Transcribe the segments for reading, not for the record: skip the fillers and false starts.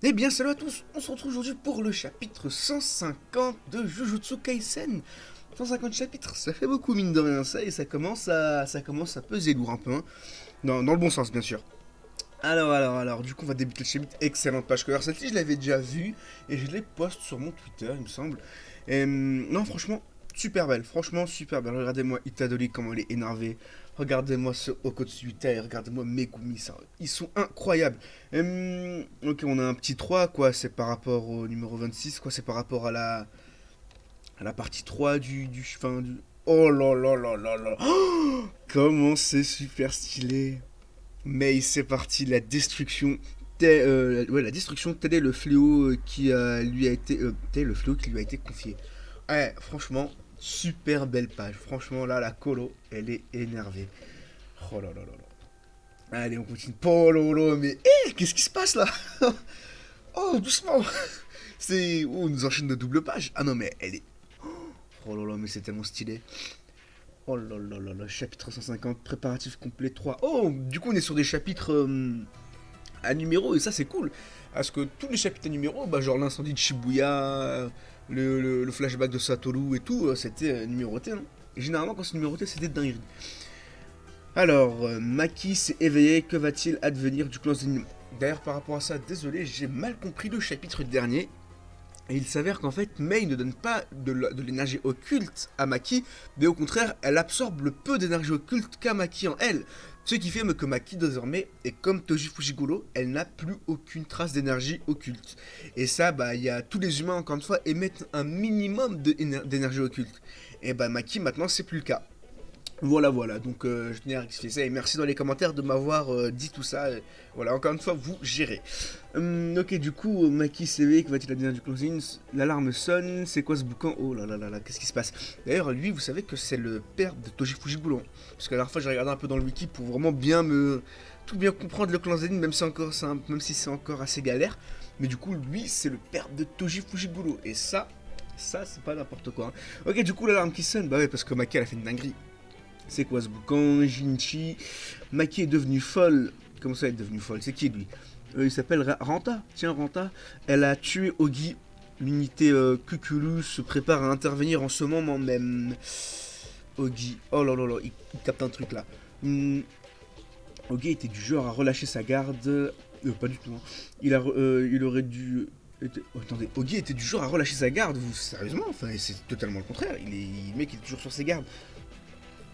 Eh bien salut à tous, on se retrouve aujourd'hui pour le chapitre 150 de Jujutsu Kaisen. 150 chapitres, ça fait beaucoup mine de rien ça, et ça commence à peser lourd un peu, hein. Dans le bon sens bien sûr. Alors, du coup on va débuter le chapitre, excellente page cover, celle-ci je l'avais déjà vue, et je l'ai poste sur mon Twitter il me semble. Non franchement, super belle, franchement super belle, regardez-moi Itadori comment elle est énervée. Regardez-moi ce Okotsu Yuta et regardez-moi Megumi, ça, ils sont incroyables. Ok, on a un petit 3 quoi, c'est par rapport au numéro 26, quoi, c'est par rapport à la partie 3 du... Oh là là là là là. Oh, comment c'est super stylé. Mais c'est parti, la destruction. Ouais, la destruction, tel est le fléau qui lui a été, tel est le fléau qui lui a été confié. Ouais, franchement, super belle page. Franchement, là, la colo, elle est énervée. Oh là là là là. Allez, on continue. Pololo, mais qu'est-ce qui se passe là? Oh, doucement. Oh, on nous enchaîne de double page. Ah non, mais elle est. Oh là là, mais c'est tellement stylé. Oh là là là là, chapitre 150, préparatif complet 3. Oh, du coup, on est sur des chapitres à numéro, et ça, c'est cool. Parce que tous les chapitres à numéro, bah, genre l'incendie de Shibuya, le flashback de Satoru et tout, c'était numéroté. Hein. Et généralement, quand c'est numéroté, c'était dinguerie. Alors, Maki s'est éveillé, que va-t-il advenir du clan Zenin? D'ailleurs, par rapport à ça, désolé, j'ai mal compris le chapitre dernier. Et il s'avère qu'en fait, Mei ne donne pas de l'énergie occulte à Maki, mais au contraire, elle absorbe le peu d'énergie occulte qu'a Maki en elle. Ce qui fait que Maki, désormais, est comme Toji Fujiguro, elle n'a plus aucune trace d'énergie occulte. Et ça, bah, il y a tous les humains, encore une fois, émettent un minimum d'énergie occulte. Et bah, Maki, maintenant, c'est plus le cas. Voilà, donc je tenais à rectifier ça et merci dans les commentaires de m'avoir dit tout ça. Voilà, encore une fois, vous gérez. Ok, du coup, Maki CV, que va-t-il advenir du closing? L'alarme sonne, c'est quoi ce boucan? Oh là là là là, qu'est-ce qui se passe? D'ailleurs, lui, vous savez que c'est le père de Toji Fujiguro. Parce que la dernière fois, j'ai regardé un peu dans le wiki pour vraiment tout bien comprendre le clan Zenin, même si c'est encore assez galère. Mais du coup, lui, c'est le père de Toji Fujiguro. Et ça, c'est pas n'importe quoi. Hein. Ok, du coup, l'alarme qui sonne, bah ouais, parce que Maki, elle a fait une dinguerie. C'est quoi ce boucan? Jinchi. Maki est devenue folle. Comment ça, elle est devenue folle? C'est qui lui? Il s'appelle Ranta. Tiens, Ranta. Elle a tué Ogi. L'unité Kukulu se prépare à intervenir en ce moment même. Ogi. Oh là là là, il capte un truc là. Ogi était du genre à relâcher sa garde. Pas du tout. Hein. Il aurait dû. Attendez, Ogi était du genre à relâcher sa garde. Vous, sérieusement? Enfin, c'est totalement le contraire. Le mec, il est toujours sur ses gardes.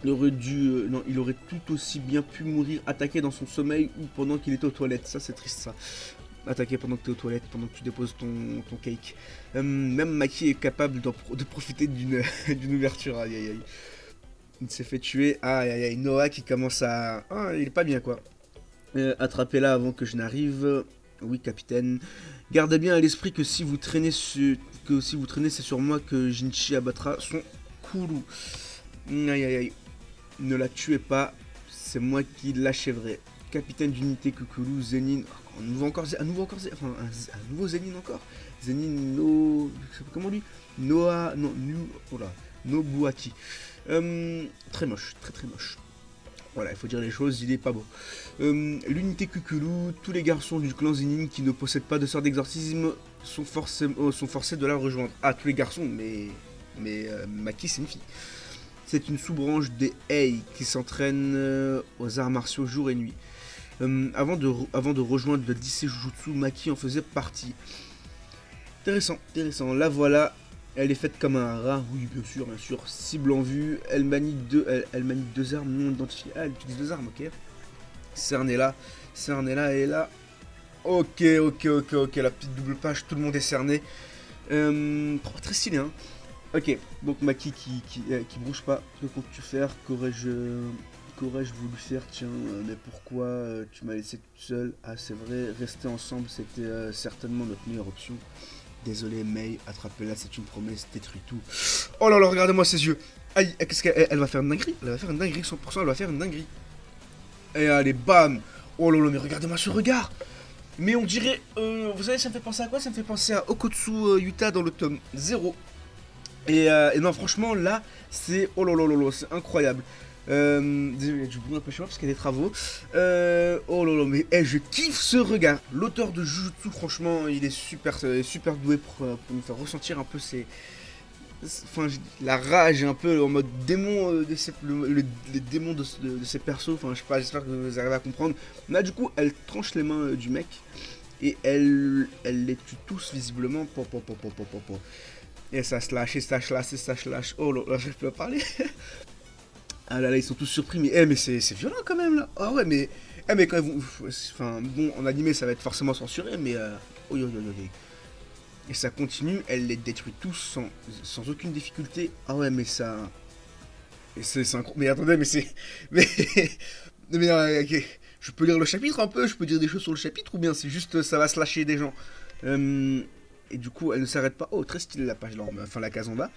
Il aurait dû. Non, il aurait tout aussi bien pu mourir attaqué dans son sommeil ou pendant qu'il était aux toilettes. Ça, c'est triste, ça. Attaqué pendant que tu es aux toilettes, pendant que tu déposes ton cake. Même Maki est capable de profiter d'une ouverture. Aïe aïe aïe. Il s'est fait tuer. Aïe aïe aïe. Noah qui commence à. Ah, il est pas bien, quoi. Attrapez-la avant que je n'arrive. Oui, capitaine. Gardez bien à l'esprit que si vous traînez, c'est sur moi que Jinchi abattra son Kuru. Aïe aïe aïe. Ne la tuez pas, c'est moi qui l'achèverai. Capitaine d'unité Kukuru, Zenin. Un nouveau Zenin encore. Zenin no. Comment lui? Noah. Non, oh là. Nobuaki. Très moche, très très moche. Voilà, il faut dire les choses, il est pas beau. L'unité Kukuru, tous les garçons du clan Zenin qui ne possèdent pas de sort d'exorcisme sont forcés de la rejoindre. Ah, tous les garçons, mais Maki c'est une fille. C'est une sous-branche des Hei qui s'entraînent aux arts martiaux jour et nuit. Avant de rejoindre le lycée Jujutsu, Maki en faisait partie. Intéressant, intéressant. La voilà, elle est faite comme un rat, oui bien sûr, cible en vue. Elle manie deux armes non identifiées. Ah, elle utilise deux armes, ok. Cernella est là. Ok, la petite double page, tout le monde est cerné. Très stylé, hein. Ok, donc Maki qui bouge pas, que comptes-tu faire? Qu'aurais-je voulu faire? Tiens, mais pourquoi tu m'as laissé toute seule? Ah, c'est vrai, rester ensemble, c'était certainement notre meilleure option. Désolé, Mei, attrapez-la, c'est une promesse, détruis tout. Oh là là, regardez-moi ses yeux. Aïe, qu'est-ce qu'elle va faire une dinguerie? Elle va faire une dinguerie, 100%, elle va faire une dinguerie. Et allez, bam. Oh là là, mais regardez-moi ce regard. Mais on dirait, vous savez, ça me fait penser à quoi? Ça me fait penser à Okotsu Yuta dans le tome 0. Et non, franchement, là, c'est. Oh là là là là, c'est incroyable. Désolé, il y a du bruit un peu chez moi parce qu'il y a des travaux. Oh là là, mais je kiffe ce regard. L'auteur de Jujutsu, franchement, il est super doué pour nous faire ressentir un peu enfin, la rage un peu en mode démon les démons de ces persos. Enfin, je sais pas, j'espère que vous arrivez à comprendre. Là, du coup, elle tranche les mains du mec et elle les tue tous visiblement. Et ça slash, et ça slash, et ça slash. Oh là là, j'arrive plus à parler. Ah là là, ils sont tous surpris, mais, mais c'est violent quand même là. Ah ouais, mais. Mais quand même. Enfin, bon, en animé, ça va être forcément censuré, mais. Oh, yo, yo, yo, yo. Et ça continue, elle les détruit tous sans aucune difficulté. Ah ouais, mais ça. Et c'est incroyable. Mais attendez, mais c'est. Mais. Mais. Ok. Je peux lire le chapitre un peu, je peux dire des choses sur le chapitre, ou bien c'est juste ça va slasher des gens. Et du coup, elle ne s'arrête pas. Oh, très stylé la page là, enfin la case en bas.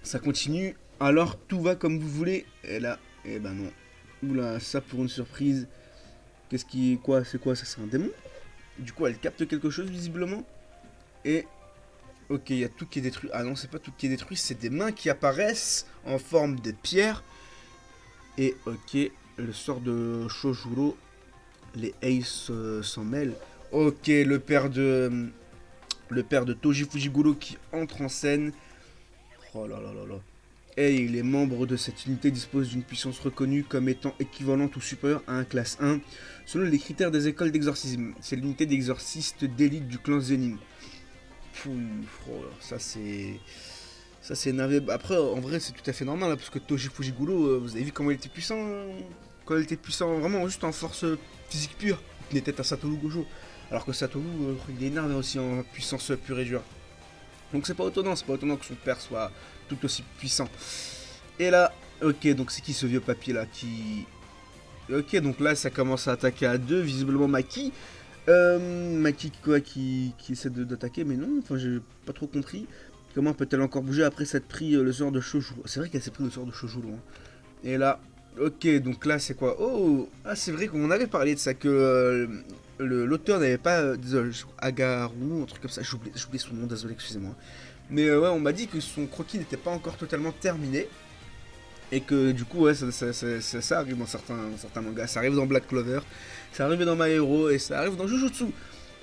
Ça continue. Alors tout va comme vous voulez. Et là, eh ben non. Oula, ça pour une surprise. Qu'est-ce qui. Quoi C'est quoi ça? C'est un démon? Du coup, elle capte quelque chose visiblement. Et. Ok, il y a tout qui est détruit. Ah non, c'est pas tout qui est détruit, c'est des mains qui apparaissent en forme de pierre. Et ok, le sort de Shojuro. Les Ace s'en mêlent. Ok, le père de Toji Fujiguro qui entre en scène. Oh là là là là. Et les membres de cette unité disposent d'une puissance reconnue comme étant équivalente ou supérieure à un classe 1, selon les critères des écoles d'exorcisme. C'est l'unité d'exorciste d'élite du clan Zenin. Pouh, oh, ça c'est... Ça c'est navé. Après, en vrai, c'est tout à fait normal, là, parce que Toji Fujiguro, vous avez vu comment il était puissant quand il était puissant, vraiment, juste en force physique pure. Il tenait tête à Satoru Gojo. Alors que Satoru, il est énervé aussi en puissance pure et dure. Donc c'est pas étonnant que son père soit tout aussi puissant. Et là, ok, donc c'est qui ce vieux papier là qui... Ok, donc là ça commence à attaquer à deux, visiblement Maki. Maki quoi qui essaie d'attaquer, mais non, enfin j'ai pas trop compris. Comment peut-elle encore bouger après s'être pris le sort de Shoujo? C'est vrai qu'elle s'est pris le sort de Shoujo loin. Et là, ok, donc là c'est quoi? Oh, ah c'est vrai qu'on avait parlé de ça, que l'auteur n'avait pas... désolé, Agaru, un truc comme ça, j'oublie son nom, désolé, excusez-moi. Mais ouais, on m'a dit que son croquis n'était pas encore totalement terminé. Et que du coup, ouais, ça arrive dans certains mangas. Ça arrive dans Black Clover, ça arrive dans My Hero et ça arrive dans Jujutsu.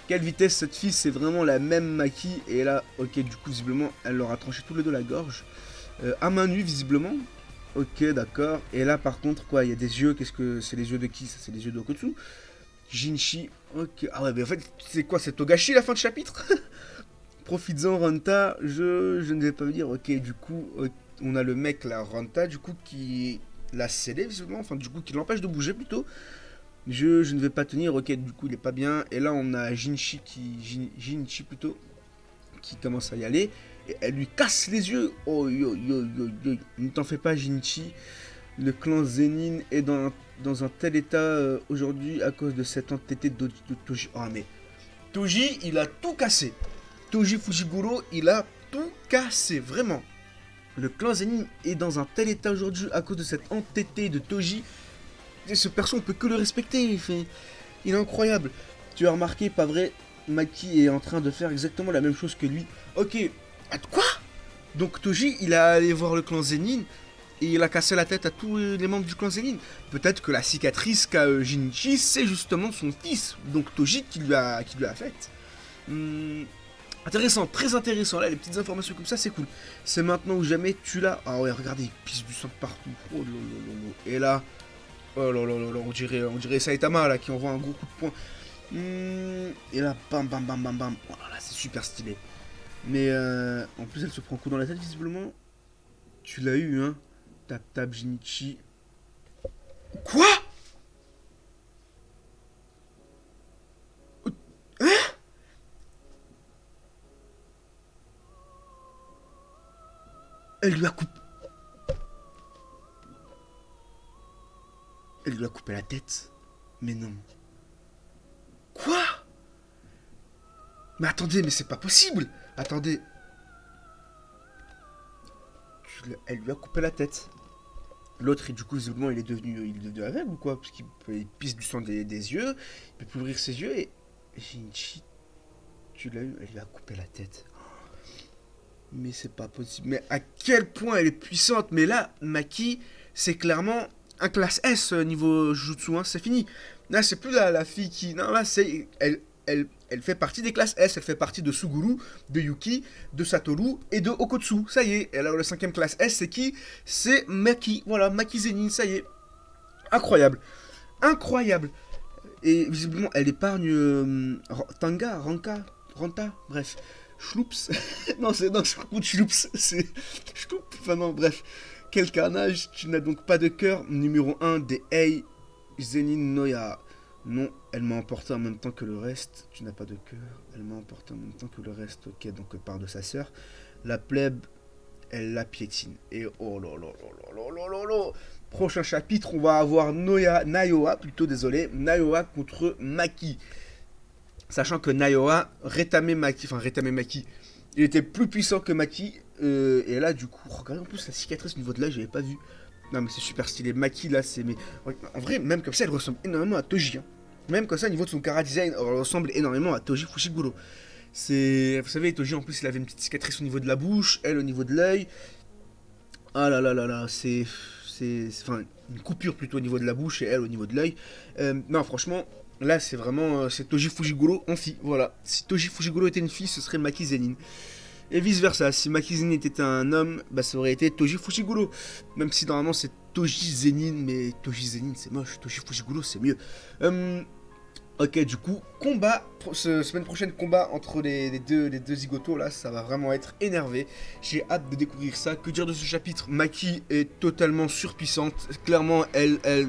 Quelle vitesse cette fille, c'est vraiment la même Maki. Et là, ok, du coup, visiblement, elle leur a tranché tous les deux la gorge. À main nue, visiblement. Ok, d'accord. Et là, par contre, quoi, il y a des yeux. Qu'est-ce que c'est les yeux de qui? Ça, c'est les yeux d'Okotsu. Jinchi. Ok. Ah ouais, mais en fait, c'est quoi? C'est Togashi la fin de chapitre? Profites-en, Ranta. Je ne vais pas me dire. Ok, du coup, on a le mec là, Ranta, du coup, qui l'a scellé visiblement. Enfin, du coup, qui l'empêche de bouger plutôt. Je ne vais pas tenir. Ok, du coup, il est pas bien. Et là, on a Jinchi plutôt, qui commence à y aller. Et elle lui casse les yeux. Oh, yo, yo, yo, yo. Ne t'en fais pas, Jinchi. Le clan Zenin est dans un tel état aujourd'hui à cause de cette entité de Toji. Oh, mais Toji, il a tout cassé. Toji Fujiguro, il a tout cassé, vraiment. Le clan Zenin est dans un tel état aujourd'hui à cause de cette entité de Toji. Et ce perso, on peut que le respecter. Il est incroyable. Tu as remarqué, pas vrai, Maki est en train de faire exactement la même chose que lui. Ok, quoi? Donc Toji, il a allé voir le clan Zenin et il a cassé la tête à tous les membres du clan Zenin. Peut-être que la cicatrice qu'a Jinichi, c'est justement son fils, donc Toji, qui lui a faite. Intéressant, très intéressant. Là, les petites informations comme ça, c'est cool. C'est maintenant ou jamais, tu l'as. Ah ouais, regardez, il pisse du sang partout. Oh lolo. Et là, oh là là, on dirait Saitama là qui envoie un gros coup de poing. Et là, bam, bam, bam, bam, bam. Oh là là, c'est super stylé. Mais en plus, elle se prend un coup dans la tête, visiblement. Tu l'as eu, hein. Tap, Jinichi. Quoi? Hein? Elle lui a coupé. Elle lui a coupé la tête. Mais non. Quoi? Mais attendez, mais c'est pas possible. Attendez. Elle lui a coupé la tête. L'autre, du coup, visiblement, il est devenu aveugle ou quoi? Parce qu'il pisse du sang des yeux. Il peut plus ouvrir ses yeux et... Jinichi, tu l'as eu, elle lui a coupé la tête. Mais c'est pas possible. Mais à quel point elle est puissante. Mais là, Maki, c'est clairement un classe S niveau Jujutsu, hein, c'est fini. Là, c'est plus la fille qui... Non, là, c'est... Elle fait partie des classes S, elle fait partie de Suguru, de Yuki, de Satoru et de Okotsu, ça y est. Et alors, le 5ème classe S, c'est qui? C'est Maki, voilà, Maki Zenin, ça y est. Incroyable. Incroyable. Et visiblement, elle épargne Tanga, Ranka, Ranta, bref. Schloops. Non, c'est Schloops. C'est Schloop. Enfin, non, bref. Quel carnage. Tu n'as donc pas de cœur. Numéro 1 des Ei Zenin Noya. Non, elle m'a emporté en même temps que le reste. Tu n'as pas de cœur. Elle m'a emporté en même temps que le reste. Ok, donc part de sa sœur. La plèbe, elle la piétine. Et oh là là là là là là là. Prochain chapitre, on va avoir Nayoa, plutôt désolé, Nayoa contre Maki. Sachant que Nayoa, Retame Maki, il était plus puissant que Maki. Et là, du coup, regardez en plus la cicatrice au niveau de l'œil, j'avais pas vu. Non, mais c'est super stylé. Maki, là, c'est. Mais en vrai, même comme ça, elle ressemble énormément à Toji. Hein. Même comme ça, au niveau de son chara-design, elle ressemble énormément à Toji Fushiguro. C'est. Vous savez, Toji, en plus, il avait une petite cicatrice au niveau de la bouche, elle au niveau de l'œil. Ah là là là là, c'est. Enfin, une coupure plutôt au niveau de la bouche et elle au niveau de l'œil. Non, franchement, là, c'est vraiment. C'est Toji Fushiguro en fille. Voilà. Si Toji Fushiguro était une fille, ce serait Maki Zenin. Et vice versa, si Maki Zenin était un homme, bah ça aurait été Toji Fushiguro. Même si normalement c'est Toji Zenin, mais Toji Zenin c'est moche, Toji Fushiguro c'est mieux. Ok, du coup, combat, semaine prochaine, combat entre les deux zigotos, là, ça va vraiment être énervé. J'ai hâte de découvrir ça. Que dire de ce chapitre? Maki est totalement surpuissante. Clairement,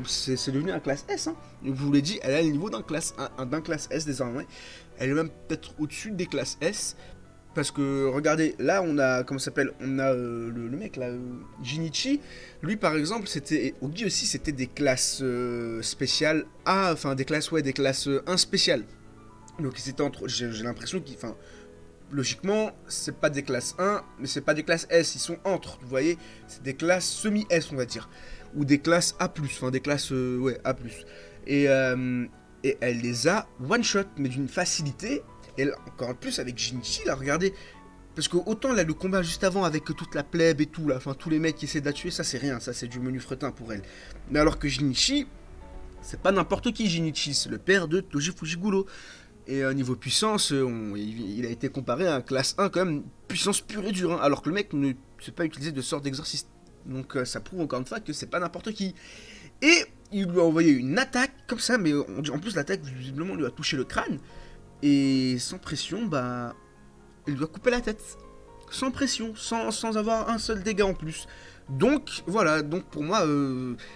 c'est devenu un classe S, hein. Je vous l'ai dit, elle a le niveau d'un classe S désormais. Elle est même peut-être au-dessus des classes S. Parce que, regardez, là, on a, comment ça s'appelle? On a le mec, là, Jinichi. Lui, par exemple, c'était, Ogi aussi, c'était des classes spéciales A, enfin, des classes 1 spéciales. Donc, c'était entre, j'ai l'impression qu'il, enfin, logiquement, c'est pas des classes 1, mais c'est pas des classes S, ils sont entre, vous voyez? C'est des classes semi-S, on va dire. Ou des classes A+, enfin, des classes, A+. Et elle les a one-shot, mais d'une facilité. Et là, encore plus avec Jinichi, là, regardez. Parce que autant là, le combat juste avant avec toute la plèbe et tout, là, enfin tous les mecs qui essaient de la tuer, ça c'est rien, ça c'est du menu fretin pour elle. Mais alors que Jinichi, c'est pas n'importe qui Jinichi, c'est le père de Toji Fushiguro. Et niveau puissance, il a été comparé à un classe 1 quand même, puissance pure et dure, hein, alors que le mec ne sait pas utiliser de sort d'exorciste. Donc ça prouve encore une fois que c'est pas n'importe qui. Et il lui a envoyé une attaque comme ça, mais en plus l'attaque visiblement lui a touché le crâne. Et sans pression, bah, il doit couper la tête. Sans pression, sans avoir un seul dégât en plus. Donc, voilà, donc pour moi,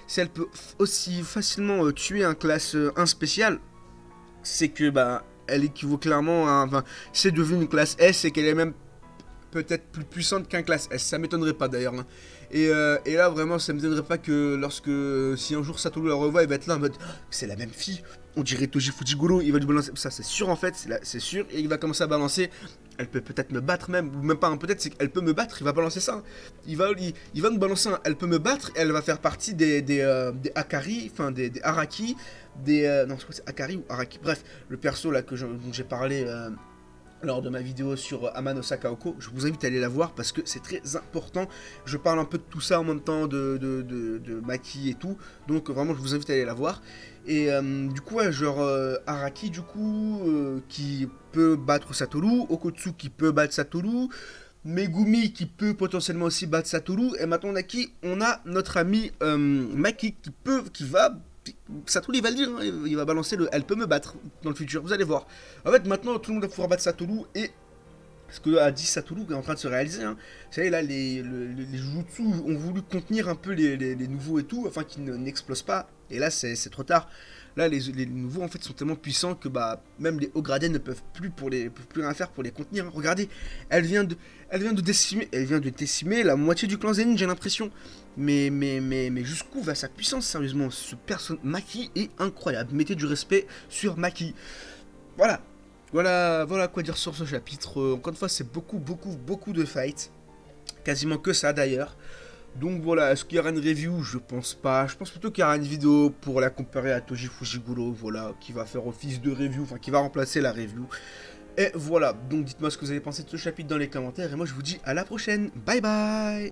si elle peut aussi facilement tuer un classe 1 spécial, c'est que, bah, elle équivaut clairement à... Enfin, c'est devenu une classe S et qu'elle est même peut-être plus puissante qu'un classe S. Ça m'étonnerait pas d'ailleurs. Hein. Et là, vraiment, ça m'étonnerait pas que si un jour Satoru la revoit, il va être là en mode, c'est la même fille. On dirait Toji Fushiguro, il va lui balancer. Ça, c'est sûr en fait, c'est sûr. Et il va commencer à balancer. Elle peut peut-être me battre même, ou même pas un peut-être, c'est qu'elle peut me battre, il va balancer ça. Il va nous balancer un, elle peut me battre, et elle va faire partie des Akari, enfin des Araki, non, je crois que c'est Akari ou Araki. Bref, le perso là dont j'ai parlé lors de ma vidéo sur Amano Sakaoko, je vous invite à aller la voir parce que c'est très important. Je parle un peu de tout ça en même temps de Maki et tout, donc vraiment je vous invite à aller la voir. Et du coup, ouais, genre Araki, du coup, qui peut battre Satoru, Okotsu qui peut battre Satoru, Megumi qui peut potentiellement aussi battre Satoru, et maintenant on a qui? On a notre ami Maki qui va... Satoru il va le dire, hein, il va balancer le elle peut me battre dans le futur, vous allez voir. En fait maintenant tout le monde va pouvoir battre Satoru et ce que a dit Satoru est en train de se réaliser. Hein. Vous savez là les Jujutsu ont voulu contenir un peu les nouveaux et tout afin qu'ils n'explosent pas et là c'est trop tard. Là les nouveaux en fait sont tellement puissants que bah même les hauts gradés ne peuvent plus rien faire pour les contenir. Hein. Regardez, elle vient de décimer la moitié du clan Zenin, j'ai l'impression. Mais jusqu'où va sa puissance, sérieusement? Ce personnage Maki est incroyable. Mettez du respect sur Maki. Voilà quoi dire sur ce chapitre. Encore une fois, c'est beaucoup de fights. Quasiment que ça d'ailleurs. Donc voilà, est-ce qu'il y aura une review? Je pense pas. Je pense plutôt qu'il y aura une vidéo pour la comparer à Toji Fushiguro, voilà, qui va faire office de review, enfin qui va remplacer la review. Et voilà, donc dites-moi ce que vous avez pensé de ce chapitre dans les commentaires, et moi je vous dis à la prochaine. Bye bye.